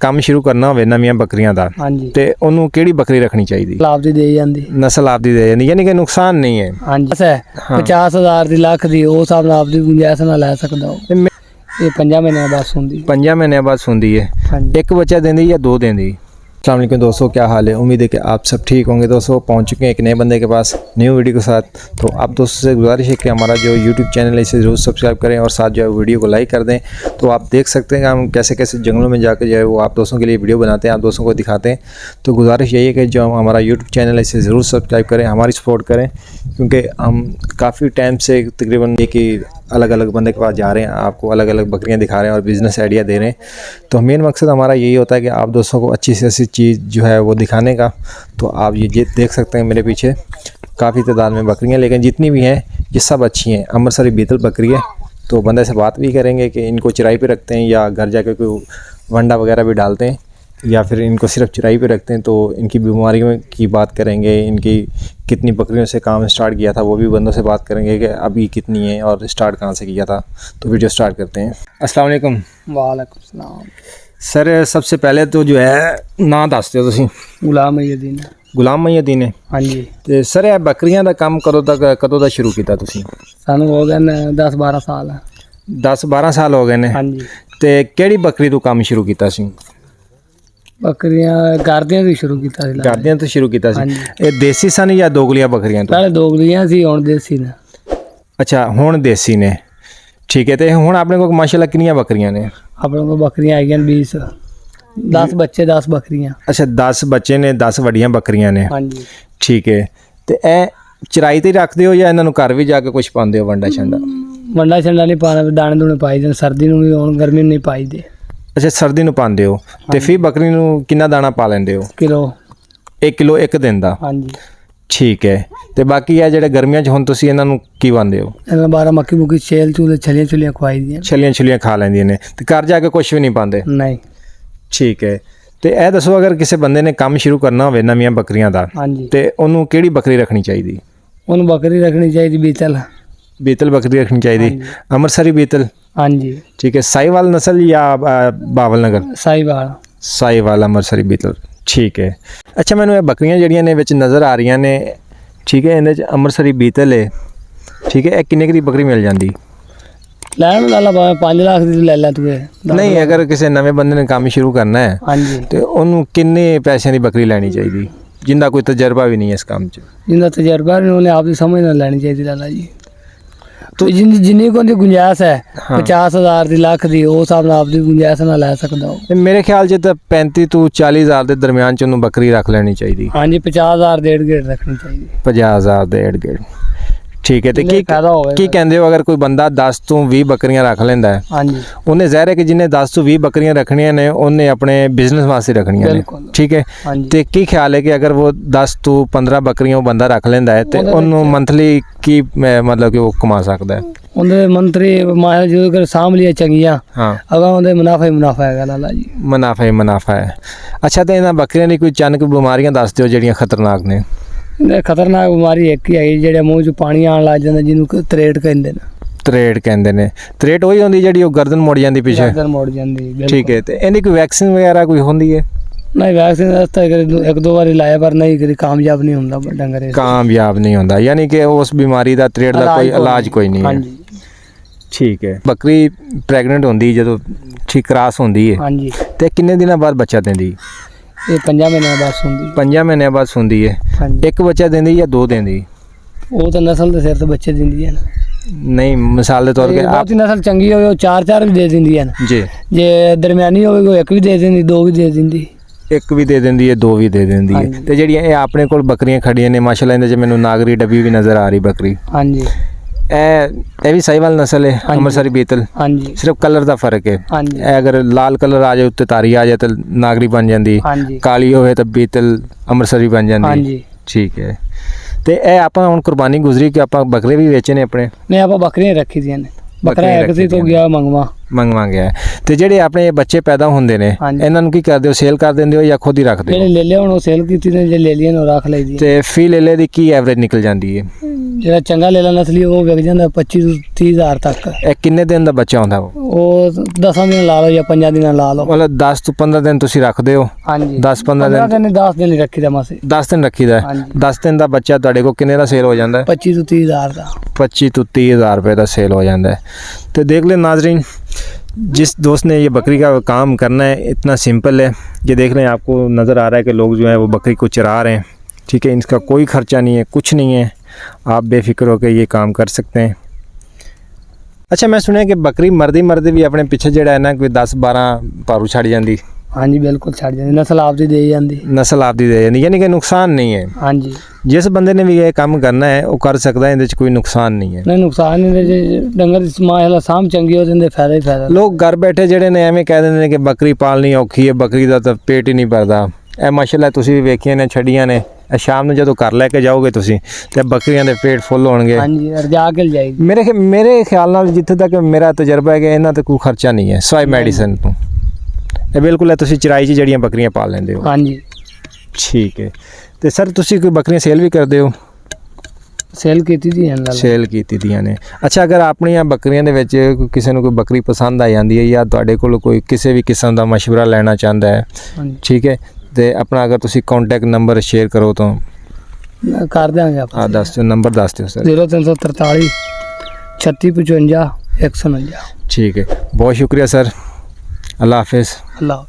ਕੰਮ ਸ਼ੁਰੂ ਕਰਨਾ ਹੋਵੇ ਨਵੀਆਂ ਬੱਕਰੀਆਂ ਦਾ ਹਾਂਜੀ ਤੇ ਉਹਨੂੰ ਕਿਹੜੀ ਬੱਕਰੀ ਰੱਖਣੀ ਚਾਹੀਦੀ? ਲਾਭ ਦੀ ਦੇ ਜਾਂਦੀ ਨਸਲ ਆਪਦੀ ਦੇ ਜਾਂਦੀ, ਯਾਨੀ ਕਿ ਨੁਕਸਾਨ ਨਹੀਂ ਹੈ। ਹਾਂਜੀ ਬਸ ਹੈ 50,000 ਦੀ ਲੱਖ ਦੀ ਉਹ ਹਿਸਾਬ ਨਾਲ ਆਪਦੀ ਗੁੰਜਾਇਸ਼ ਨਾਲ ਲੈ ਸਕਦਾ ਉਹ। ਤੇ ਇਹ 5 ਮਹੀਨਿਆਂ ਬਾਅਦ ਹੁੰਦੀ 5 ਮਹੀਨਿਆਂ बाद सुनती है। ਹਾਂਜੀ एक बच्चा देंदी या 2 देंदी? अस्सलाम वालेकुम दोस्तों, क्या हाल है? उम्मीद है कि आप सब ठीक होंगे। दोस्तों पहुंच चुके हैं एक नए बंदे के पास न्यू वीडियो के साथ। तो आप दोस्तों से गुजारिश है कि हमारा जो यूट्यूब चैनल है इसे ज़रूर सब्सक्राइब करें और साथ जो है वीडियो को लाइक कर दें। तो आप देख सकते हैं हम कैसे कैसे जंगलों में जाकर जो है वो आप दोस्तों के लिए वीडियो बनाते हैं, आप दोस्तों को दिखाते हैं। तो गुजारिश यही है कि जो हमारा यूट्यूब चैनल है इसे ज़रूर सब्सक्राइब करें, हमारी सपोर्ट करें, क्योंकि हम काफ़ी टाइम से तकरीबन एक ही अलग अलग बंदे के पास जा रहे हैं, आपको अलग अलग बकरियां दिखा रहे हैं और बिज़नेस आइडिया दे रहे हैं। तो मेन मकसद हमारा यही होता है कि आप दोस्तों को अच्छी से अच्छी चीज़ जो है वो दिखाने का। तो आप ये देख सकते हैं मेरे पीछे काफ़ी तादाद में बकरियां, लेकिन जितनी भी हैं ये सब अच्छी हैं। अमृतसरी बीतल बकरी है। तो बंदे से बात भी करेंगे कि इनको चराई पे रखते हैं या घर जाकर कोई वंडा वगैरह भी डालते हैं या फिर इनको सिर्फ चराई पे रखते हैं। तो इनकी बीमारियों की बात करेंगे, इनकी कितनी बकरियों से काम स्टार्ट किया था वो भी बंदों से बात करेंगे कि अभी कितनी है और स्टार्ट कहाँ से किया था। तो वीडियो स्टार्ट करते हैं। अस्सलाम वालेकुम। वालेकुम सलाम। सर सबसे पहले तो जो है ना दस दो तुसीं। गुलाम महीउद्दीन। गुलाम महीउद्दीन है। ਹਾਂਜੀ ਤੇ ਸਰ ਇਹ ਬੱਕਰੀਆਂ ਦਾ ਕੰਮ ਕਦੋਂ ਦਾ ਸ਼ੁਰੂ ਕੀਤਾ ਤੁਸੀਂ? ਸਾਨੂੰ ਹੋ ਗਏ ਨੇ 10-12 ਸਾਲ। 10-12 ਸਾਲ ਹੋ ਗਏ ਨੇ। ਹਾਂਜੀ ਤੇ ਕਿਹੜੀ ਬੱਕਰੀ ਤੋਂ ਕੰਮ ਸ਼ੁਰੂ ਕੀਤਾ ਸੀ? ਬੱਕਰੀਆਂ ਗਾਰਦੀਆਂ ਤੋਂ ਸ਼ੁਰੂ ਕੀਤਾ ਸੀ। ਗਾਰਦੀਆਂ ਤੋਂ ਸ਼ੁਰੂ ਕੀਤਾ ਸੀ। ਹਾਂਜੀ। ਇਹ ਦੇਸੀ ਸਨ ਜਾਂ ਦੋਗਲੀਆਂ ਬੱਕਰੀਆਂ ਤੋਂ? ਪਹਿਲੇ ਦੋਗਲੀਆਂ ਸੀ, ਹੁਣ ਦੇਸੀ ਨੇ। ਅੱਛਾ, ਹੁਣ ਦੇਸੀ ਨੇ। ਠੀਕ ਹੈ। ਤੇ ਹੁਣ ਆਪਣੇ ਕੋਲ ਮਾਸ਼ਾਅੱਲਾ ਕਿੰਨੀਆਂ ਬੱਕਰੀਆਂ ਨੇ? ਆਪਣੇ ਕੋਲ ਬੱਕਰੀਆਂ ਆਈਆਂ 20 10 ਬੱਚੇ 10 ਬੱਕਰੀਆਂ। ਅੱਛਾ 10 ਬੱਚੇ ਨੇ, 10 ਵੱਡੀਆਂ ਬੱਕਰੀਆਂ ਨੇ। ਹਾਂਜੀ ਠੀਕ ਹੈ। ਤੇ ਇਹ ਚਰਾਈ ਤੇ ਰੱਖਦੇ ਹੋ ਜਾਂ ਇਹਨਾਂ ਨੂੰ ਘਰ ਵੀ ਜਾ ਕੇ ਕੁਝ ਪਾਉਂਦੇ ਹੋ ਵੰਡਾ ਛੰਡਾ? ਵੰਡਾ ਛੰਡਾ ਨਹੀਂ ਪਾਣਾ, ਦਾਣੇ ਦੂਣੇ ਪਾਈ ਦੇ, ਸਰਦੀ ਨੂੰ ਵੀ ਹੁਣ ਗਰਮੀ ਨੂੰ ਨਹੀਂ ਪਾਈ ਦੇ। ਅੱਛਾ ਸਰਦੀ ਨੂੰ ਪਾਉਂਦੇ ਹੋ। ਤੇ ਫਿਰ ਬੱਕਰੀ ਨੂੰ ਕਿੰਨਾ ਦਾਣਾ ਪਾ ਲੈਂਦੇ ਹੋ? ਕਿਲੋ 1 ਕਿਲੋ ਇੱਕ ਦਿਨ ਦਾ? ਹਾਂਜੀ। ਠੀਕ ਹੈ। ਤੇ ਬਾਕੀ ਇਹ ਜਿਹੜੇ ਗਰਮੀਆਂ 'ਚ ਹੁਣ ਤੁਸੀਂ ਇਹਨਾਂ ਨੂੰ ਕੀ ਪਾਉਂਦੇ ਹੋ? ਇਹਨਾਂ 12 ਮੱਕੀ ਮੁੱਕੀ ਛੇਲ ਚੂਲੇ ਛਲੀਆਂ ਛੁਲੀਆਂ ਖਵਾਈ ਦੀਆਂ। ਛਲੀਆਂ ਛੁਲੀਆਂ ਖਾ ਲੈਂਦੀਆਂ ਨੇ ਤੇ ਘਰ ਜਾ ਕੇ ਕੁਝ ਵੀ ਨਹੀਂ ਪਾਉਂਦੇ? ਨਹੀਂ। ਠੀਕ ਹੈ। ਤੇ ਇਹ ਦੱਸੋ ਅਗਰ ਕਿਸੇ ਬੰਦੇ ਨੇ ਕੰਮ ਸ਼ੁਰੂ ਕਰਨਾ ਹੋਵੇ ਨਵੀਆਂ ਬੱਕਰੀਆਂ ਦਾ ਹਾਂਜੀ ਤੇ ਉਹਨੂੰ ਕਿਹੜੀ ਬੱਕਰੀ ਰੱਖਣੀ ਚਾਹੀਦੀ? ਉਹਨੂੰ ਬੱਕਰੀ ਰੱਖਣੀ ਚਾਹੀਦੀ ਬੀਤਲ। बीतल बकरी रखनी चाहिए। अमृतसरी बीतल। ਹਾਂਜੀ ठीक है। साहिवाल नस्ल या बावल नगर? ਸਾਈਵਾਲ। साहिवाल अमृतसरी बीतल। ठीक है। अच्छा मैंने बकरियां जड़ियां ने विच नज़र आ रही ने, ठीक है, इहदे च अमृतसरी बीतल है, ठीक है, किन्ने दी बकरी मिल जाती? ਲੈਣ ਲਾ ਲਾ 5 ਲੱਖ ਦੀ ਲੈ ਲੈ ਤੂੰ ਇਹ। नहीं अगर किसी नवे बंदे ने काम शुरू करना है ਹਾਂਜੀ तो उन्होंने किन्ने पैसों की बकरी लैनी चाहिए जिंदा कोई तजर्बा भी नहीं है इस काम च? ਜਿੰਦਾ ਤਜਰਬਾ ਨਹੀਂ ਉਹਨੇ ਆਪਦੀ ਸਮਝ ਨਾਲ ਲੈਣੀ ਚਾਹੀਦੀ ਲਾਲਾ ਜੀ। ਤੋ ਜਿੰਨੀ ਕੋ ਦੀ ਗੁੰਜਾਇਸ਼ ਹੈ 50,000 ਦੀ ਲੱਖ ਦੀ ਉਹ ਹਿਸਾਬ ਨਾਲ ਆਪਦੀ ਗੁੰਜਾਇਸ਼ ਨਾਲ ਲੈ ਸਕਦਾ ਉਹ। ਤੇ ਮੇਰੇ ਖਿਆਲ 'ਚ ਤਾਂ 35 ਤੋਂ 40,000 ਦੇ ਦਰਮਿਆਨ 'ਚ ਉਹਨੂੰ ਬੱਕਰੀ ਰੱਖ ਲੈਣੀ ਚਾਹੀਦੀ। ਹਾਂਜੀ 50,000 ਦੇ ਏਡ ਰੱਖਣੀ ਚਾਹੀਦੀ। 50,000 ਦੇ ਏਡ ਗੇੜ। ਠੀਕ ਹੈ। ਤੇ ਕੀ ਫਾਇਦਾ ਹੋਵੇ ਕੀ ਕਹਿੰਦੇ ਹੋ ਅਗਰ ਕੋਈ ਬੰਦਾ 10 ਤੋਂ 20 ਬੱਕਰੀਆਂ ਰੱਖ ਲੈਂਦਾ ਹੈ? ਹਾਂਜੀ ਉਹਨੇ ਜ਼ਾਹਿਰ ਹੈ ਕਿ ਜਿਹਨੇ 10 ਤੋਂ 20 ਬੱਕਰੀਆਂ ਰੱਖਣੀਆਂ ਨੇ ਉਹਨੇ ਆਪਣੇ ਬਿਜ਼ਨਸ ਵਾਸਤੇ ਰੱਖਣੀਆਂ ਨੇ। ਬਿਲਕੁਲ। ਠੀਕ ਹੈ। ਹਾਂਜੀ ਤੇ ਕੀ ਖਿਆਲ ਹੈ ਕਿ ਅਗਰ ਉਹ 10 ਤੋਂ 15 ਬੱਕਰੀਆਂ ਉਹ ਬੰਦਾ ਰੱਖ ਲੈਂਦਾ ਹੈ ਤੇ ਉਹਨੂੰ ਮੰਥਲੀ ਕੀ ਮਤਲਬ ਕਿ ਉਹ ਕਮਾ ਸਕਦਾ ਹੈ? ਉਹਦੇ ਮੰਤਰੀ ਮਾਹਿਰ ਜਦੋਂ ਕਰ ਸਾਂਭ ਲਿਆ ਚੰਗੀਆਂ ਹਾਂ ਅਗਾ ਉਹਦੇ ਮੁਨਾਫਾ ਹੀ ਮੁਨਾਫਾ ਹੈਗਾ ਲਾਲਾ ਜੀ। ਮੁਨਾਫਾ ਹੀ ਮੁਨਾਫਾ ਹੈ। ਅੱਛਾ ਤੇ ਇਹਨਾਂ ਬੱਕਰੀਆਂ ਦੀ ਕੋਈ ਅਚਾਨਕ ਬਿਮਾਰੀਆਂ ਦੱਸ ਦਿਓ ਜਿਹੜੀਆਂ ਖਤਰਨਾਕ ਨੇ। ਇਹ ਖਤਰਨਾਕ ਬਿਮਾਰੀ ਇੱਕ ਹੀ ਹੈਗੀ ਜਿਹੜੇ ਮੂੰਹ 'ਚ ਪਾਣੀ ਆਉਣ ਲੱਗ ਜਾਂਦਾ, ਜਿਹਨੂੰ ਤਰੇੜ ਕਹਿੰਦੇ ਨੇ। ਤਰੇੜ ਕਹਿੰਦੇ ਨੇ। ਤਰੇੜ ਉਹੀ ਹੁੰਦੀ ਜਿਹੜੀ ਉਹ ਗਰਦਨ ਮੁੜ ਜਾਂਦੀ ਪਿੱਛੇ? ਗਰਦਨ ਮੁੜ ਜਾਂਦੀ ਬਿਲਕੁਲ। ਠੀਕ ਹੈ। ਤੇ ਇਹਦੀ ਕੋਈ ਵੈਕਸੀਨ ਵਗੈਰਾ ਕੋਈ ਹੁੰਦੀ ਹੈ? ਨਹੀਂ ਵੈਕਸੀਨ ਰਸਤਾ ਇੱਕ ਦੋ ਵਾਰੀ ਲਾਇਆ ਪਰ ਨਹੀਂ ਕਦੀ ਕਾਮਯਾਬ ਨਹੀਂ ਹੁੰਦਾ ਡੰਗਰ ਇਹ। ਕਾਮਯਾਬ ਨਹੀਂ ਹੁੰਦਾ, ਯਾਨੀ ਕਿ ਉਸ ਬਿਮਾਰੀ ਦਾ ਤਰੇੜ ਦਾ ਕੋਈ ਇਲਾਜ ਕੋਈ ਨਹੀਂ ਹੈ। ਹਾਂਜੀ ਠੀਕ ਹੈ। ਬੱਕਰੀ ਪ੍ਰੈਗਨੈਂਟ ਹੁੰਦੀ ਜਦੋਂ ਠੀਕ ਕ੍ਰਾਸ ਹੁੰਦੀ ਹੈ ਹਾਂਜੀ ਤੇ ਕਿੰਨੇ ਦਿਨਾਂ ਬਾਅਦ ਬੱਚਾ ਦਿੰਦੀ? ਇਹ 5 ਮਹੀਨਿਆਂ ਬਾਅਦ ਹੁੰਦੀ। 5 ਮਹੀਨਿਆਂ ਬਾਅਦ ਹੁੰਦੀ ਹੈ। ਹਾਂਜੀ ਇੱਕ ਬੱਚਾ ਦਿੰਦੀ ਜਾਂ 2 ਦਿੰਦੀ? ਉਹ ਤਾਂ ਨਸਲ ਦੇ ਸਿਰ ਤੇ ਬੱਚੇ ਦਿੰਦੀ ਹੈ ਨਾ। ਨਹੀਂ ਮਿਸਾਲ ਦੇ ਤੌਰ ਤੇ ਬਹੁਤ ਹੀ ਨਸਲ ਚੰਗੀ ਹੋਵੇ ਉਹ 4 ਵੀ ਦੇ ਦਿੰਦੀ ਹੈ ਨਾ। ਜੀ। ਜੇ ਦਰਮਿਆਨੀ ਹੋਵੇ ਉਹ 1 ਵੀ ਦੇ ਦਿੰਦੀ, 2 ਵੀ ਦੇ ਦਿੰਦੀ। ਇੱਕ ਵੀ ਦੇ ਦਿੰਦੀ ਹੈ, 2 ਵੀ ਦੇ ਦਿੰਦੀ ਹੈ। ਤੇ ਜਿਹੜੀਆਂ ਇਹ ਆਪਣੇ ਕੋਲ ਬੱਕਰੀਆਂ ਖੜੀਆਂ ਨੇ ਮਾਸ਼ਾਅੱਲਾ ਇਹਦੇ 'ਚ ਮੈਨੂੰ ਨਾਗਰੀ ਡੱਬੀ ਵੀ ਨਜ਼ਰ ਆ ਰਹੀ ਬੱਕਰੀ। ਹਾਂਜੀ ਇਹ ਵੀ ਸਾਹੀਵਾਲ ਨਸਲ ਹੈ ਅੰਮ੍ਰਿਤਸਰੀ ਬੀਤਲ? ਹਾਂਜੀ ਸਿਰਫ ਕਲਰ ਦਾ ਫਰਕ ਹੈ। ਹਾਂਜੀ ਇਹ ਅਗਰ ਲਾਲ ਕਲਰ ਆ ਜਾਏ ਉੱਤੇ ਤਾਰੀ ਆ ਜਾਏ ਤਾਂ ਨਾਗਰੀ ਬਣ ਜਾਂਦੀ, ਹਾਂਜੀ ਕਾਲੀ ਹੋਵੇ ਤਾਂ ਬੀਤਲ ਅੰਮ੍ਰਿਤਸਰੀ ਬਣ ਜਾਂਦੀ। ਹਾਂਜੀ ਠੀਕ ਹੈ। ਤੇ ਇਹ ਆਪਾਂ ਹੁਣ ਕੁਰਬਾਨੀ ਗੁਜ਼ਰੀ ਕਿ ਆਪਾਂ ਬੱਕਰੇ ਵੀ ਵੇਚੇ ਨੇ ਆਪਣੇ? ਨਹੀਂ ਆਪਾਂ ਬੱਕਰੀਆਂ ਰੱਖੀ ਦੀਆਂ ਨੇ। ਬੱਕਰਾ ਇੱਕ ਸੀ ਤੋਂ ਗਿਆ ਮੰਗਵਾ ਮੰਗਵਾ ਗਿਆ ਤੇ ਜਿਹੜੇ ਆਪਣੇ ਬੱਚੇ ਪੈਦਾ ਹੁੰਦੇ ਨੇ ਹਾਂਜੀ। ਇਹਨਾਂ ਨੂੰ ਕੀ ਕਰਦੇ ਹੋ, ਸੇਲ ਕਰ ਦਿੰਦੇ ਹੋ ਜਾਂ ਖੁਦ ਹੀ ਰੱਖਦੇ ਜਿਹੜੇ ਹੋ? ਲੈ ਲਿਆ ਹੁਣ ਉਹ ਸੇਲ ਕੀਤੀ ਨੇ, ਜੇ ਲੈ ਲਈਆਂ ਉਹ ਰੱਖ ਲਈਦੀ। ਤੇ ਫੀ ਲੇਲੇ ਦੀ ਕੀ ਐਵਰੇਜ ਨਿਕਲ ਜਾਂਦੀ ਹੈ? ਜਿਹੜਾ ਚੰਗਾ ਲੈ ਲਾ ਨਸਲੀ ਉਹ ਵਿਕ ਜਾਂਦਾ 25 ਤੋਂ 30 ਹਜ਼ਾਰ ਤੱਕ। ਇਹ ਕਿੰਨੇ ਦਿਨ ਦਾ ਬੱਚਾ ਹੁੰਦਾ ਉਹ 10 ਦਿਨ ਲਾ ਲਓ ਜਾਂ 5 ਦਿਨ ਲਾ ਲਓ। ਮਤਲਬ 10 ਤੋਂ 15 ਦਿਨ ਤੁਸੀਂ ਰੱਖਦੇ ਹੋ? ਹਾਂਜੀ 10-15 ਦਿਨ 10 ਦਿਨ ਹੀ ਰੱਖੀਦਾ ਮਾਸੇ। 10 ਦਿਨ ਰੱਖੀਦਾ ਹੈ। ਹਾਂਜੀ। 10 ਦਿਨ ਦਾ ਬੱਚਾ ਤੁਹਾਡੇ ਕੋਲ ਕਿੰਨੇ ਦਾ ਸੇਲ ਹੋ ਜਾਂਦਾ ਹੈ? 25 ਤੋਂ 30 ਹਜ਼ਾਰ ਦਾ। 25 ਤੋਂ 30 हज़ार रुपये का सेल हो जाता है। तो देख लें नाजरीन, जिस दोस्त ने ये बकरी का काम करना है इतना सिंपल है। ये देख लें, आपको नज़र आ रहा है कि लोग जो है वो बकरी को चरा रहे हैं, ठीक है। इसका कोई ख़र्चा नहीं है, कुछ नहीं है, आप बेफिक्र होकर ये काम कर सकते हैं। अच्छा, मैं सुनिया कि बकरी मरदी भी अपने पीछे जड़ा है ना कोई 10-12 पारू छड़ जाती। ਹਾਂਜੀ ਬਿਲਕੁਲ ਛੱਡ ਜਾਂਦੀ, ਨਸਲ ਆਪਦੀ ਦੇ ਜਾਂਦੀ। नस्ल आपदी दे जाती, यानी कि नुकसान नहीं है। ਹਾਂਜੀ जिस बंदे ने भी ये काम करना है वो कर सकता है, इहदे च कोई नुकसान नहीं है। ਨਹੀਂ ਨੁਕਸਾਨ ਨਹੀਂ, ਜੇ ਡੰਗਰ ਦੀ ਮਾਸ਼ਾਅੱਲਾ ਸਾਂਭ ਚੰਗੀ ਹੋ ਜਾਂਦੇ ਫਾਇਦਾ ਹੀ ਫਾਇਦਾ। ਲੋਕ ਘਰ ਬੈਠੇ ਜਿਹੜੇ ਨੇ ਐਵੇਂ ਕਹਿ ਦਿੰਦੇ ਨੇ ਕਿ ਬੱਕਰੀ ਪਾਲਣੀ ਔਖੀ ਹੈ, ਬੱਕਰੀ ਦਾ ਤਾਂ ਪੇਟ ਹੀ ਨਹੀਂ ਭਰਦਾ। ਇਹ ਮਾਸ਼ਾਅੱਲਾ ਤੁਸੀਂ ਵੀ ਵੇਖੀਆਂ ਨੇ, ਛੱਡੀਆਂ ਨੇ। ਇਹ ਸ਼ਾਮ ਨੂੰ ਜਦੋਂ ਘਰ ਲੈ ਕੇ ਜਾਓਗੇ ਤੁਸੀਂ ਤੇ ਬੱਕਰੀਆਂ ਦੇ ਪੇਟ ਫੁੱਲ ਹੋਣਗੇ। ਹਾਂਜੀ ਰਜਾ ਕੇ ਜਾਏਗੀ। ਮੇਰੇ ਖਿਆਲ ਨਾਲ ਜਿੱਥੇ ਤੱਕ ਮੇਰਾ ਤਜਰਬਾ ਹੈ ਕਿ ਇਹਨਾਂ ਤੇ ਕੋਈ ਖਰਚਾ ਨਹੀਂ ਹੈ ਸਵਾਈ ਮੈਡੀਸਨ ਤੋਂ। ਇਹ ਬਿਲਕੁਲ ਹੈ, ਤੁਸੀਂ ਚਰਾਈ 'ਚ ਜਿਹੜੀਆਂ ਬੱਕਰੀਆਂ ਪਾਲ ਲੈਂਦੇ ਹੋ। ਹਾਂਜੀ ਠੀਕ ਹੈ। ਤੇ ਸਰ ਤੁਸੀਂ ਕੋਈ ਬੱਕਰੀਆਂ ਸੇਲ ਵੀ ਕਰਦੇ ਹੋ? ਸੇਲ ਕੀਤੀ ਦੀ ਹੈ ਨਾਲ। ਸੇਲ ਕੀਤੀ ਦੀਆਂ ਨੇ। ਅੱਛਾ, ਅਗਰ ਆਪਣੀਆਂ ਬੱਕਰੀਆਂ ਦੇ ਵਿੱਚ ਕਿਸੇ ਨੂੰ ਕੋਈ ਬੱਕਰੀ ਪਸੰਦ ਆ ਜਾਂਦੀ ਹੈ ਜਾਂ ਤੁਹਾਡੇ ਕੋਲ ਕੋਈ ਕਿਸੇ ਵੀ ਕਿਸਮ ਦਾ ਮਸ਼ਵਰਾ ਲੈਣਾ ਚਾਹੁੰਦਾ ਹੈ, ਹਾਂਜੀ ਠੀਕ ਹੈ, ਤੇ ਆਪਣਾ ਅਗਰ ਤੁਸੀਂ ਕੰਟੈਕਟ ਨੰਬਰ ਸ਼ੇਅਰ ਕਰੋ ਤਾਂ ਕਰ ਦਿਆਂਗੇ ਆਪਾਂ। ਦੱਸ ਦਿਓ, ਨੰਬਰ ਦੱਸ ਦਿਓ ਸਰ। 0343 3655 149। ठीक है, बहुत शुक्रिया सर। अल्लाह हाफिज़। ਅੱਲਾਹ